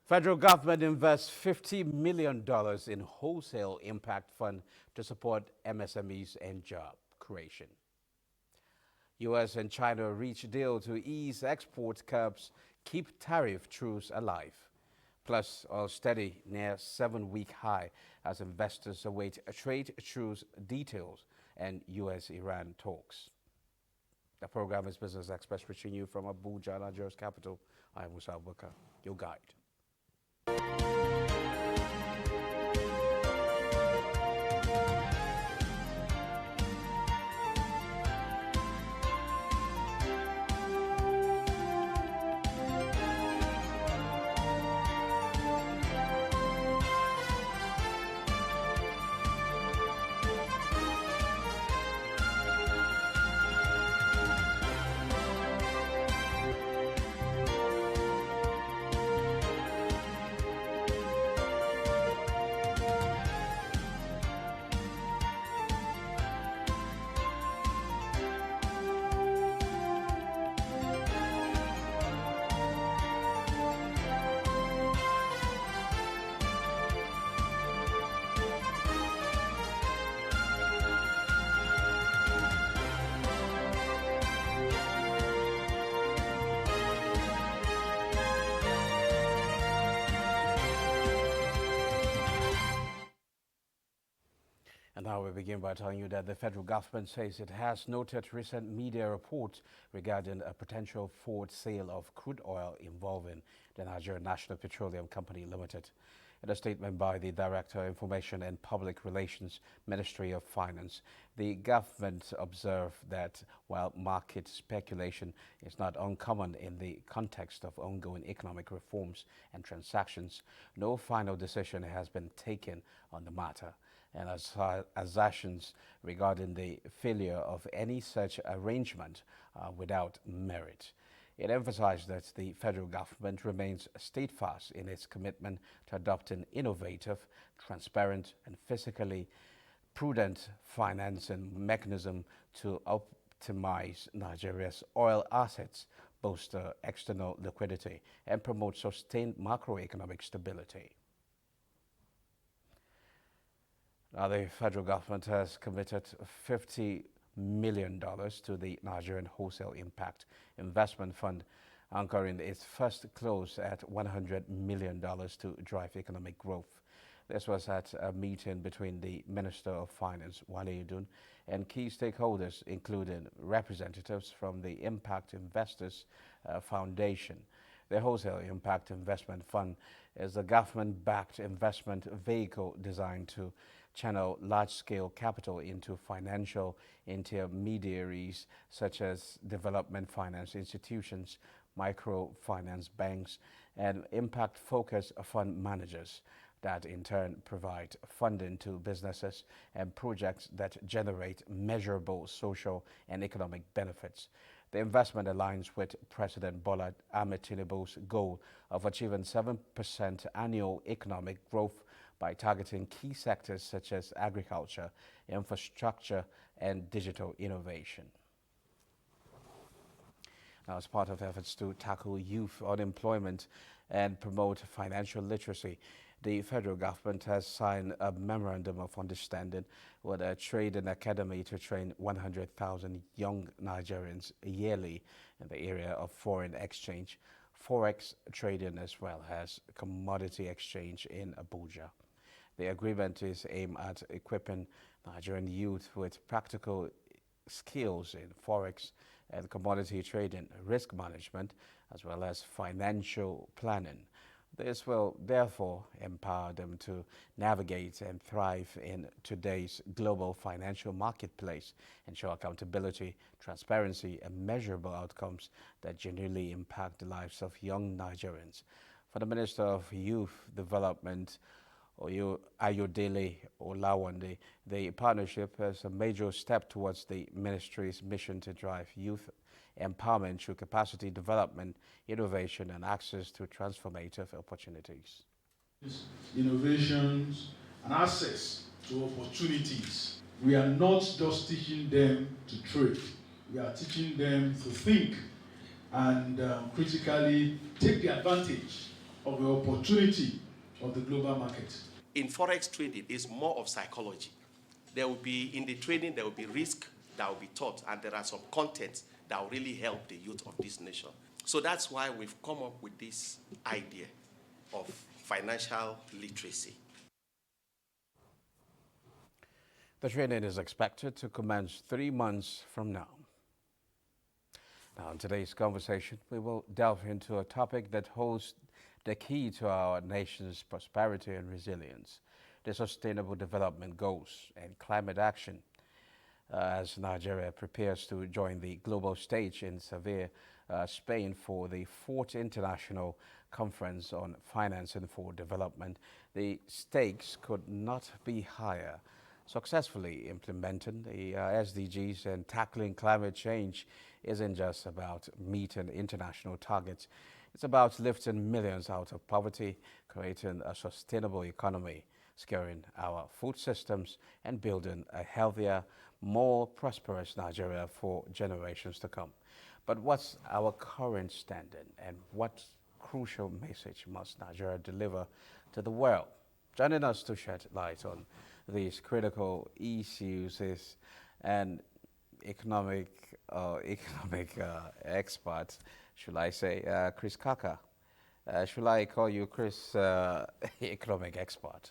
Federal government invests $50 million in wholesale impact fund to support MSMEs and job creation. U.S. and China reach deal to ease export curbs, keep tariff truce alive. Plus, oil steady near 7-week high as investors await trade truce details and U.S.-Iran talks. The program is Business Express, reaching you from Abuja, Nigeria's capital. I'm Musa Abubakar, your guide. And now we begin by telling you that the federal government says it has noted recent media reports regarding a potential forward sale of crude oil involving the Nigerian National Petroleum Company Limited. In a statement by the Director of Information and Public Relations, Ministry of Finance, the government observed that while market speculation is not uncommon in the context of ongoing economic reforms and transactions, no final decision has been taken on the matter, and assertions regarding the failure of any such arrangement are without merit. It emphasized that the federal government remains steadfast in its commitment to adopting innovative, transparent, and fiscally prudent financing mechanism to optimize Nigeria's oil assets, bolster external liquidity, and promote sustained macroeconomic stability. Now, the federal government has committed $50 million to the Nigerian Wholesale Impact Investment Fund, anchoring its first close at $100 million to drive economic growth. This was at a meeting between the Minister of Finance, Wale Edun, and key stakeholders, including representatives from the Impact Investors Foundation. The Wholesale Impact Investment Fund is a government-backed investment vehicle designed to channel large-scale capital into financial intermediaries such as development finance institutions, microfinance banks, and impact-focused fund managers that in turn provide funding to businesses and projects that generate measurable social and economic benefits. The investment aligns with President Bola Ahmed Tinubu's goal of achieving 7% annual economic growth by targeting key sectors such as agriculture, infrastructure, and digital innovation. Now, as part of efforts to tackle youth unemployment and promote financial literacy, the federal government has signed a memorandum of understanding with a trading academy to train 100,000 young Nigerians yearly in the area of foreign exchange, forex trading, as well as commodity exchange in Abuja. The agreement is aimed at equipping Nigerian youth with practical skills in forex and commodity trading, risk management, as well as financial planning. This will therefore empower them to navigate and thrive in today's global financial marketplace, ensure accountability, transparency, and measurable outcomes that genuinely impact the lives of young Nigerians. For the Minister of Youth Development, Ayodele Olawande, the partnership is a major step towards the ministry's mission to drive youth empowerment through capacity development, innovation, and access to transformative opportunities. Innovations and access to opportunities. We are not just teaching them to trade. We are teaching them to think and critically take the advantage of the opportunity of the global market. In forex trading, it's more of psychology. There will be, in the trading, there will be risk that will be taught, and there are some contents that will really help the youth of this nation. So that's why we've come up with this idea of financial literacy. The training is expected to commence 3 months from now. Now, in today's conversation, we will delve into a topic that holds the key to our nation's prosperity and resilience: the Sustainable Development Goals and climate action. As Nigeria prepares to join the global stage in Seville, Spain, for the 4th International Conference on Financing for Development, the stakes could not be higher. Successfully implementing the SDGs and tackling climate change isn't just about meeting international targets. It's about lifting millions out of poverty, creating a sustainable economy, securing our food systems, and building a healthier, more prosperous Nigeria for generations to come. But what's our current standing, and what crucial message must Nigeria deliver to the world? Joining us to shed light on these critical issues is an economic expert, should I say, Chris Kaka. Should I call you Chris, economic expert?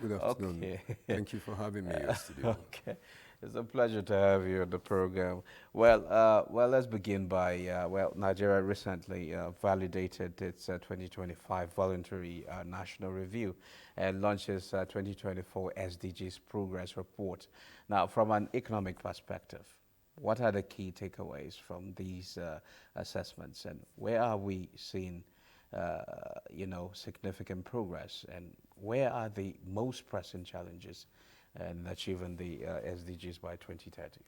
Good afternoon. Okay. Thank you for having me yesterday. Okay. It's a pleasure to have you on the program. Well, let's begin by, Nigeria recently validated its 2025 voluntary national review and launches 2024 SDGs progress report. Now, from an economic perspective, what are the key takeaways from these assessments, and where are we seeing, significant progress, and where are the most pressing challenges in achieving the SDGs by 2030?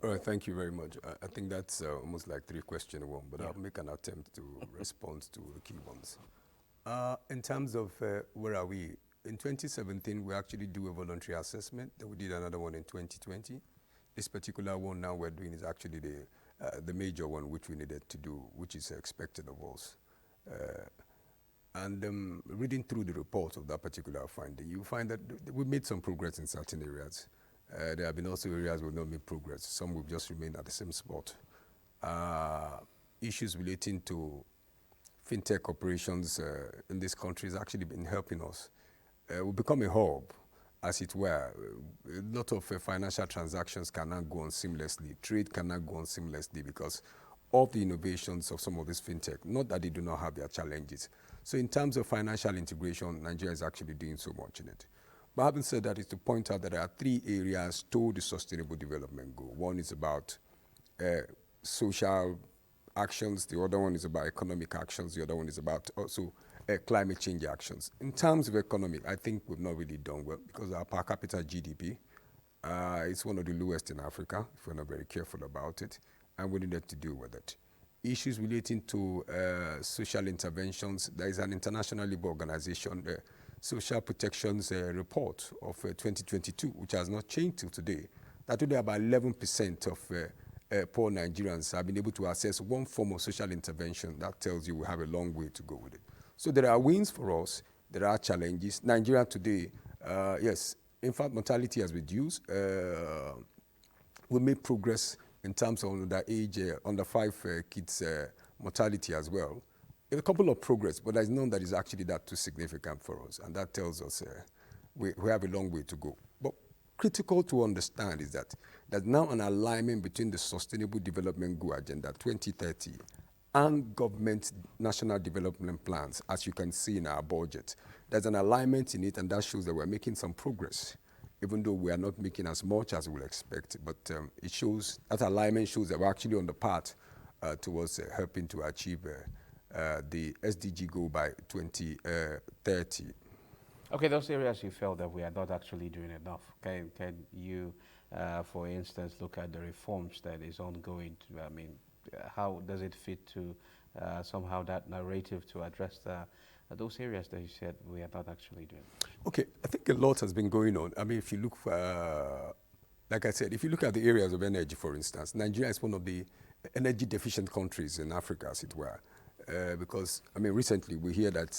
All right, thank you very much. I think that's almost like 3 questions in one, but Yeah. I'll make an attempt to respond to the key ones. In terms of where are we, in 2017, we actually do a voluntary assessment. Then we did another one in 2020. This particular one now we're doing is actually the major one which we needed to do, which is expected of us. And reading through the report of that particular finding, you find that we made some progress in certain areas. There have been also areas where we've not made progress. Some will just remain at the same spot. Issues relating to fintech operations in this country has actually been helping us. We've become a hub, as it were. A lot of financial transactions cannot go on seamlessly. Trade cannot go on seamlessly because of the innovations of some of this fintech. Not that they do not have their challenges. So in terms of financial integration, Nigeria is actually doing so much in it. But having said that, is to point out that there are 3 areas to the Sustainable Development Goal. One is about social actions. The other one is about economic actions. The other one is about also climate change actions. In terms of economic, I think we've not really done well because our per capita GDP is one of the lowest in Africa, if we're not very careful about it, and we needed to deal with it. Issues relating to social interventions. There is an International Labour Organization social protections report of 2022, which has not changed till today, that today about 11% of poor Nigerians have been able to access one form of social intervention. That tells you we have a long way to go with it. So there are wins for us. There are challenges. Nigeria today, yes, infant mortality has reduced. We made progress in terms of under 5 kids mortality as well. A couple of progress, but there's none that is actually that too significant for us, and that tells us we have a long way to go. But critical to understand is that there's now an alignment between the Sustainable Development Goal Agenda 2030 and government national development plans, as you can see in our budget. There's an alignment in it, and that shows that we're making some progress, even though we are not making as much as we would expect. But it shows, that alignment shows that we're actually on the path towards helping to achieve the SDG goal by 2030. Okay, those areas you felt that we are not actually doing enough. Can you, for instance, look at the reforms that is ongoing? How does it fit to somehow that narrative to address those areas that you said we are not actually doing? Okay, I think a lot has been going on. If you look for, like I said, if you look at the areas of energy, for instance, Nigeria is one of the energy deficient countries in Africa, as it were. because, I mean, recently we hear that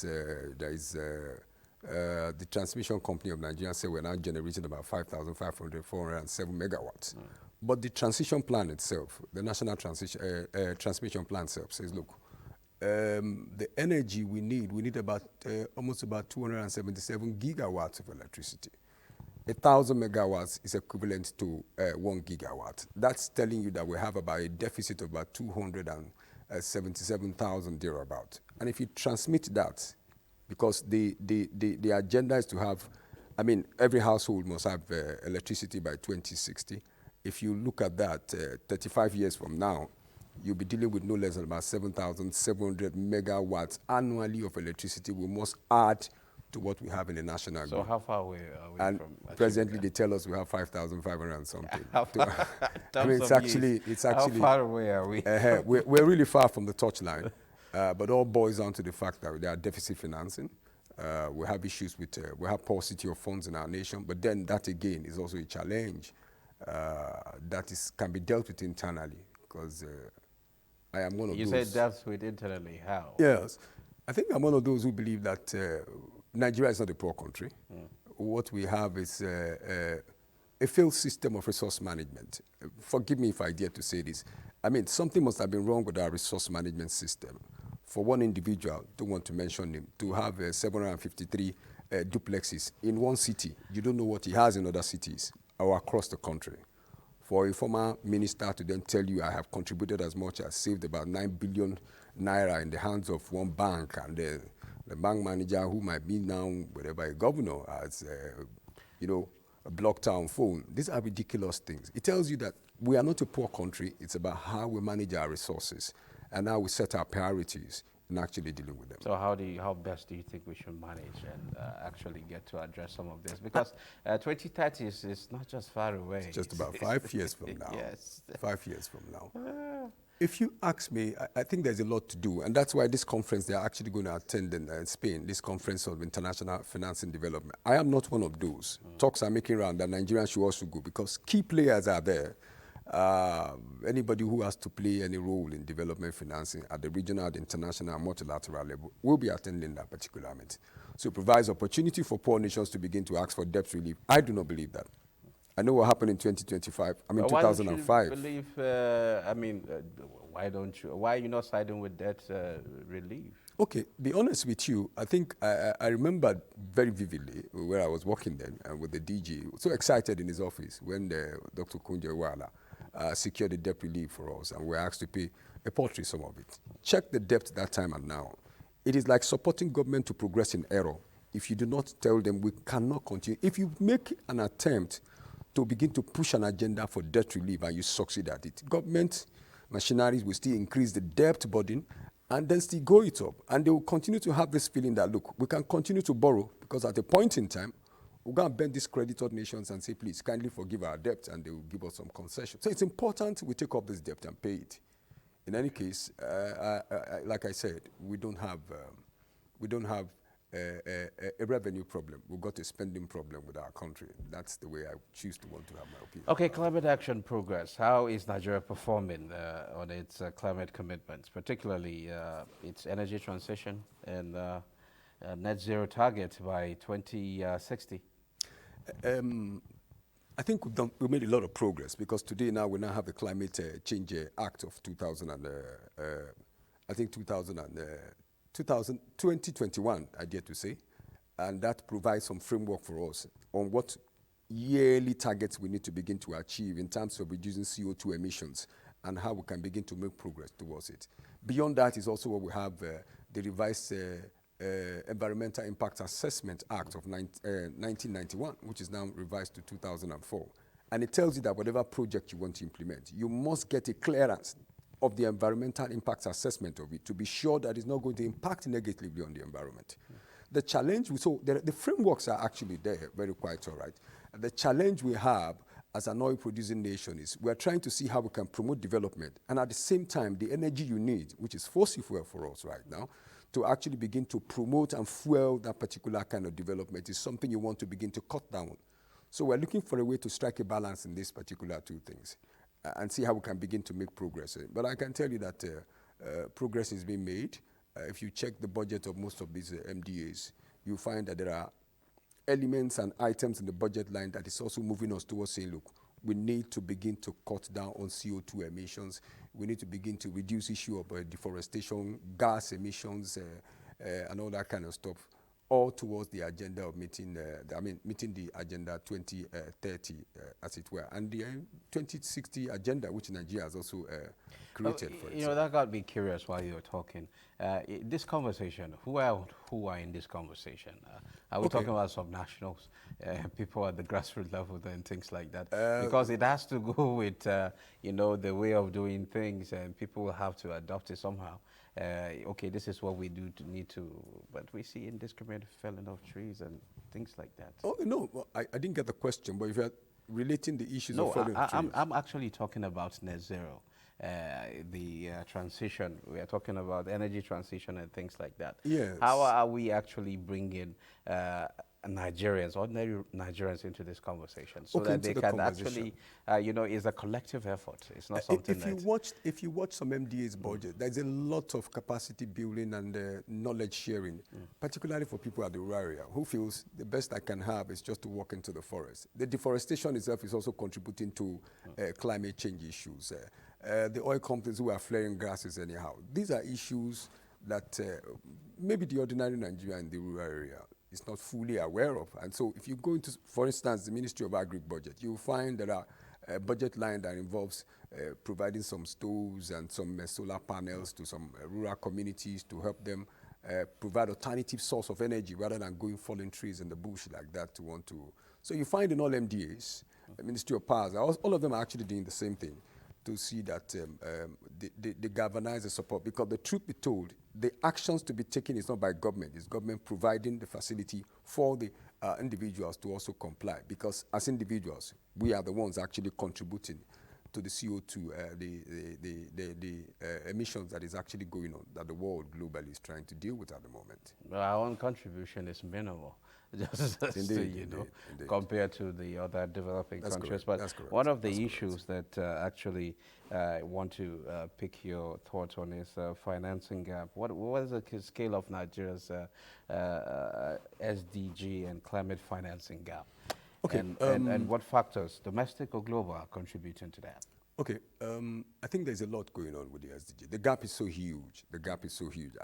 there is the transmission company of Nigeria say we're now generating about 407 megawatts. But the transition plan itself, the national transmission plan itself says, look, the energy we need about almost about 277 gigawatts of electricity. 1,000 megawatts is equivalent to 1 gigawatt. That's telling you that we have about a deficit of about 277,000 thereabout. And if you transmit that, because the agenda is to have, I mean, every household must have electricity by 2060. If you look at that, 35 years from now, you'll be dealing with no less than about 7,700 megawatts annually of electricity we must add to what we have in the national grid. So how far away are we And from presently they tell us we have 5,500 and something. How far, I mean, it's actually how far away are we? we're really far from the touchline, but all boils down to the fact that there are deficit financing. We have issues with, we have paucity of funds in our nation, but then that again is also a challenge that can be dealt with internally, because I am one of those. You say dealt with internally, how? Yes. I think I'm one of those who believe that Nigeria is not a poor country. What we have is a failed system of resource management. Forgive me if I dare to say this. I mean, something must have been wrong with our resource management system. For one individual, don't want to mention him, to have 753 duplexes in one city, you don't know what he has in other cities or across the country. For a former minister to then tell you I have contributed as much as saved about 9 billion naira in the hands of one bank, and the bank manager who might be now whatever a governor has, you know, a block town phone. These are ridiculous things. It tells you that we are not a poor country. It's about how we manage our resources and how we set our priorities in actually dealing with them. So how best do you think we should manage and actually get to address some of this? Because 2030 is not just far away. It's just about 5 years from now. Yes. 5 years from now. If you ask me, I think there's a lot to do, and that's why this conference, they're actually going to attend in Spain, this conference of international finance and development. I am not one of those. Talks are making around that Nigerians should also go, because key players are there. Anybody who has to play any role in development financing at the regional, the international, and multilateral level will be attending that particular meeting. So it provides opportunity for poor nations to begin to ask for debt relief. I do not believe that. I know what happened in 2025. I mean, 2005. Why don't you believe, why are you not siding with debt relief? Okay, be honest with you, I think I remember very vividly where I was working then with the DG, so excited in his office when Dr. Kunje Wala secured the debt relief for us, and we were asked to pay a paltry sum of it. Check the debt that time and now. It is like supporting government to progress in error. If you do not tell them we cannot continue, if you make an attempt to begin to push an agenda for debt relief and you succeed at it, government machineries will still increase the debt burden and then still go it up. And they will continue to have this feeling that, look, we can continue to borrow, because at a point in time, we're going to bend these creditor nations and say, please, kindly forgive our debt, and they will give us some concession. So it's important we take up this debt and pay it. In any case, like I said, we don't have a revenue problem. We've got a spending problem with our country. That's the way I choose to want to have my opinion. Okay, climate action progress. How is Nigeria performing on its climate commitments, particularly its energy transition and net zero target by 2060? I think we made a lot of progress, because today now we now have the Climate Change Act of 2021, I dare to say, and that provides some framework for us on what yearly targets we need to begin to achieve in terms of reducing CO2 emissions and how we can begin to make progress towards it. Beyond that is also what we have the revised Environmental Impact Assessment Act of 1991, which is now revised to 2004. And it tells you that whatever project you want to implement, you must get a clearance of the environmental impact assessment of it to be sure that it's not going to impact negatively on the environment. The challenge, the frameworks are actually there, very quite all right. The challenge we have as an oil-producing nation is we're trying to see how we can promote development, and at the same time, the energy you need, which is fossil fuel for us right now, to actually begin to promote and fuel that particular kind of development is something you want to begin to cut down. So we're looking for a way to strike a balance in these particular two things and see how we can begin to make progress. But I can tell you that progress is being made. if you check the budget of most of these MDAs, you find that there are elements and items in the budget line that is also moving us towards saying, look, we need to begin to cut down on CO2 emissions. We need to begin to reduce issue of deforestation, gas emissions, and all that kind of stuff, all towards the agenda of meeting the agenda 2030, as it were, and the 2060 agenda, which Nigeria has also created for itself. You know, that got me curious while you were talking. This conversation, who are in this conversation? Are we talking about subnationals, people at the grassroots level and things like that? Because it has to go with, you know, the way of doing things, and people will have to adopt it somehow. Okay, this is what we need to, but we see indiscriminate felling of trees and things like that. Oh, no, well, I didn't get the question, but if you're relating the issues of felling of trees. I'm actually talking about net zero. The transition, we are talking about energy transition and things like that. Yes. How are we actually bringing Nigerians, ordinary Nigerians, into this conversation so that they can actually, you know, it's a collective effort. It's not something if you watch some MDA's budget, there's a lot of capacity building and knowledge sharing, particularly for people at the rural area who feels the best I can have is just to walk into the forest. The deforestation itself is also contributing to climate change issues. The oil companies who are flaring grasses anyhow. These are issues that maybe the ordinary Nigerian in the rural area is not fully aware of. And so if you go into, for instance, the Ministry of Agri budget, you'll find there are a budget line that involves providing some stoves and some solar panels to some rural communities to help them provide alternative source of energy rather than going falling trees in the bush like that to want to. So you find in all MDAs, the Ministry of Powers, all of them are actually doing the same thing to see that they galvanize the support. Because the truth be told, the actions to be taken is not by government. It's government providing the facility for the individuals to also comply. Because as individuals, we are the ones actually contributing to the CO2, the emissions that is actually going on, that the world globally is trying to deal with at the moment. Well, our own contribution is minimal, just Indeed. compared to the other developing countries. Correct. But one of the issues that actually I want to pick your thoughts on is financing gap. What is the scale of Nigeria's SDG and climate financing gap? Okay. And what factors, domestic or global, are contributing to that? Okay, I think there's a lot going on with the SDG. The gap is so huge.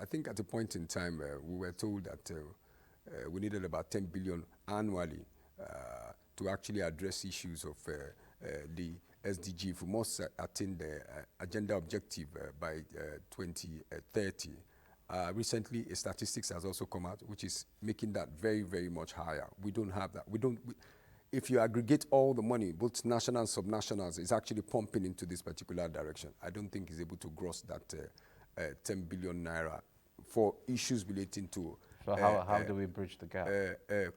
I think at a point in time, we were told that we needed about 10 billion annually to actually address issues of the SDG if we must attain the agenda objective by 2030. Recently, a statistics has also come out, which is making that very, very much higher. We don't have that. If you aggregate all the money, both national and subnationals, it's actually pumping into this particular direction. I don't think it's able to gross that 10 billion naira for issues relating to. So how do we bridge the gap?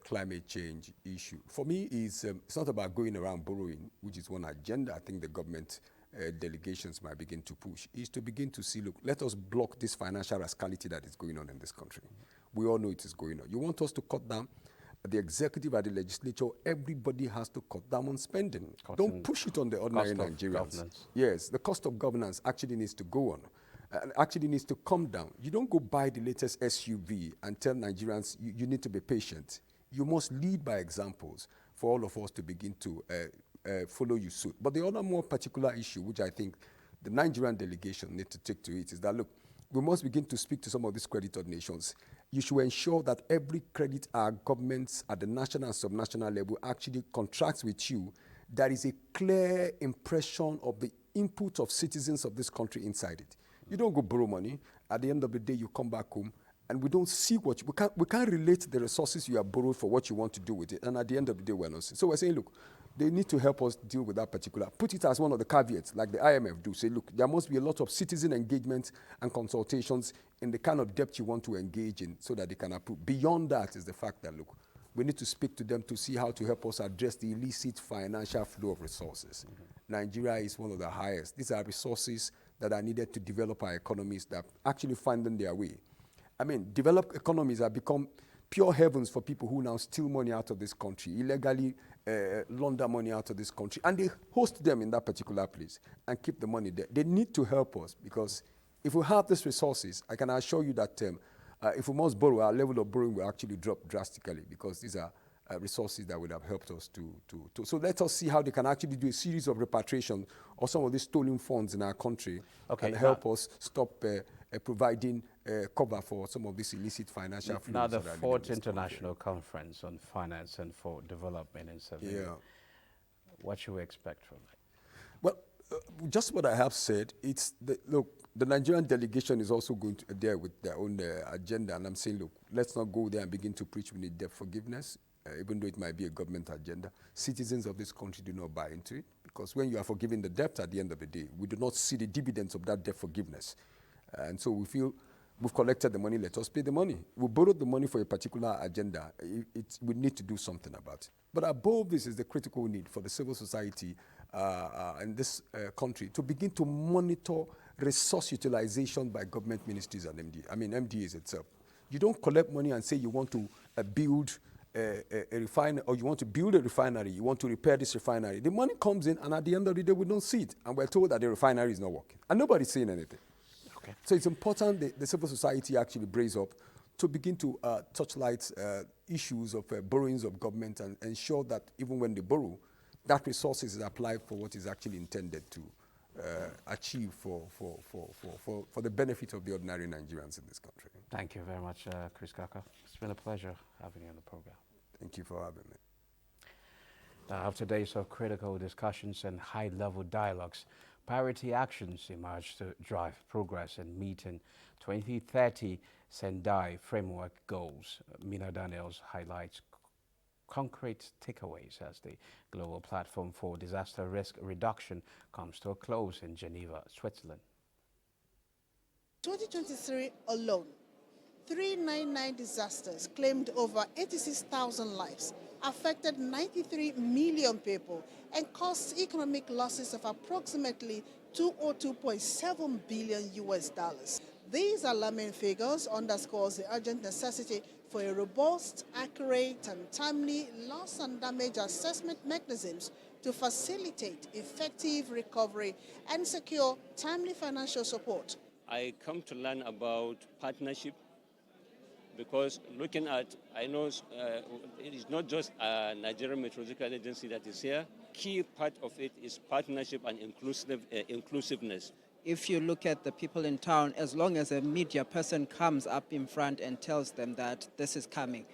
Climate change issue. For me, it's not about going around borrowing, which is one agenda I think the government delegations might begin to push, is to begin to see, look, let us block this financial rascality that is going on in this country. We all know it is going on. You want us to cut down? At the executive, at the legislature, everybody has to cut down on spending. Don't push it on the ordinary Nigerians. Yes, the cost of governance actually needs to go on. Actually needs to come down. You don't go buy the latest SUV and tell Nigerians you need to be patient. You must lead by examples for all of us to begin to follow you suit. But the other more particular issue, which I think the Nigerian delegation need to take to it, is that, look, we must begin to speak to some of these creditor nations. You should ensure that every credit our governments at the national and subnational level actually contracts with you. There is a clear impression of the input of citizens of this country inside it. You don't go borrow money. At the end of the day, you come back home, and we don't see what we can't relate the resources you have borrowed for what you want to do with it. And at the end of the day, we're not seeing. So we're saying, look, they need to help us deal with that particular. Put it as one of the caveats, like the IMF do. Say, look, there must be a lot of citizen engagement and consultations in the kind of depth you want to engage in so that they can approve. Beyond that is the fact that, look, we need to speak to them to see how to help us address the illicit financial flow of resources. Nigeria is one of the highest. These are resources that are needed to develop our economies that actually finding their way. I mean, developed economies have become pure heavens for people who now steal money out of this country, illegally launder money out of this country, and they host them in that particular place and keep the money there. They need to help us because If we have these resources, I can assure you that if we must borrow, our level of borrowing will actually drop drastically, because these are resources that would have helped us to. So let us see how they can actually do a series of repatriation of some of these stolen funds in our country, and help us stop providing cover for some of these illicit financial flows. Now, the fourth international conference on finance and for development in Seville, what should we expect from it? Well, just what I have said, look, the Nigerian delegation is also going there with their own agenda, and I'm saying, look, let's not go there and begin to preach we need debt forgiveness, even though it might be a government agenda. Citizens of this country do not buy into it, because when you are forgiving the debt at the end of the day, we do not see the dividends of that debt forgiveness. And so we feel we've collected the money, let us pay the money. We borrowed the money for a particular agenda. We need to do something about it. But above this is the critical need for the civil society in this country to begin to monitor resource utilization by government ministries and MDA. I mean, MDAs itself. You don't collect money and say you want to build a refinery, or you want to build a refinery, you want to repair this refinery. The money comes in, and at the end of the day, we don't see it. And we're told that the refinery is not working. And nobody's saying anything. Okay. So it's important the civil society actually brace up to begin to touchlight issues of borrowings of government, and ensure that even when they borrow, that resources is applied for what is actually intended to achieve for the benefit of the ordinary Nigerians in this country. Thank you very much, Chris Kaka. It's been a pleasure having you on the program. Thank you for having me. Now, after days of critical discussions and high-level dialogues, priority actions emerged to drive progress in meeting 2030 Sendai framework goals. Mina Daniels highlights concrete takeaways as the global platform for disaster risk reduction comes to a close in Geneva, Switzerland. 2023 alone, 399 disasters claimed over 86,000 lives, affected 93 million people, and caused economic losses of approximately $202.7 billion US. These alarming figures underscores the urgent necessity for a robust, accurate, and timely loss and damage assessment mechanisms to facilitate effective recovery and secure timely financial support. I come to learn about partnership, because looking at, I know it is not just a Nigerian Meteorological Agency that is here. Key part of it is partnership and inclusiveness. If you look at the people in town, as long as a media person comes up in front and tells them that this is coming,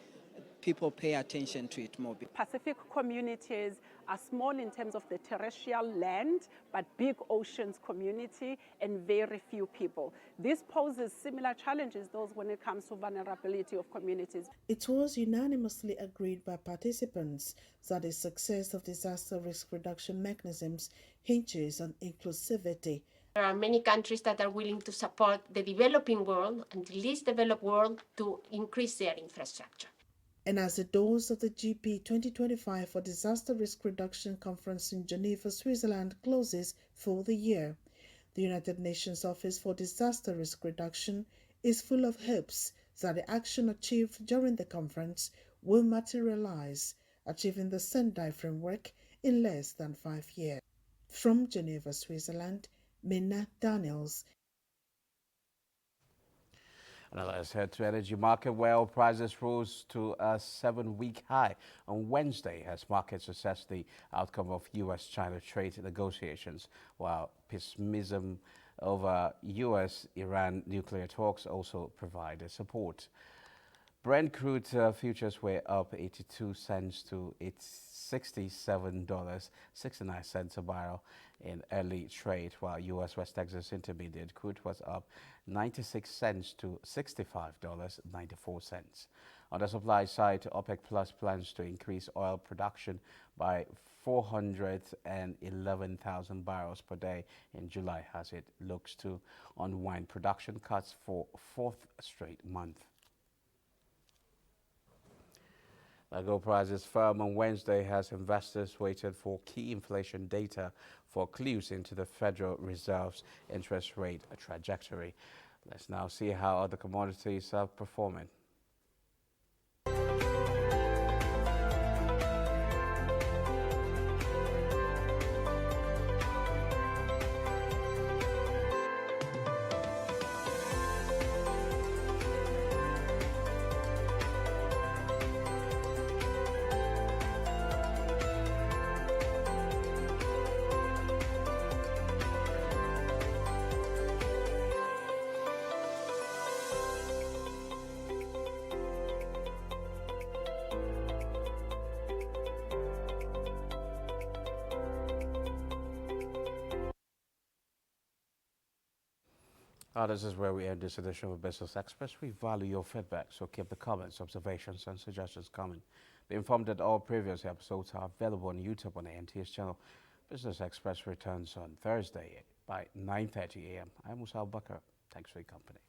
people pay attention to it more. Pacific communities are small in terms of the terrestrial land, but big oceans community and very few people. This poses similar challenges, those when it comes to vulnerability of communities. It was unanimously agreed by participants that the success of disaster risk reduction mechanisms hinges on inclusivity. There are many countries that are willing to support the developing world and the least developed world to increase their infrastructure. And as the doors of the GP 2025 for Disaster Risk Reduction Conference in Geneva, Switzerland closes for the year, the United Nations Office for Disaster Risk Reduction is full of hopes that the action achieved during the conference will materialize, achieving the Sendai framework in less than 5 years. From Geneva, Switzerland, Mina Daniels. Now let's head to energy market, where oil prices rose to a 7-week high on Wednesday as markets assess the outcome of U.S.-China trade negotiations, while pessimism over U.S.-Iran nuclear talks also provided support. Brent crude futures were up 82 cents to $67.69 a barrel in early trade, while U.S. West Texas Intermediate crude was up 96 cents to $65.94. On the supply side, OPEC Plus plans to increase oil production by 411,000 barrels per day in July as it looks to unwind production cuts for a fourth straight month. Gold prices firm on Wednesday as investors waited for key inflation data for clues into the Federal Reserve's interest rate trajectory. Let's now see how other commodities are performing. This is where we end this edition of Business Express. We value your feedback, so keep the comments, observations, and suggestions coming. Be informed that all previous episodes are available on YouTube on the NTA's channel. Business Express returns on Thursday by 9:30 a.m. I'm Musa Bakar. Thanks for your company.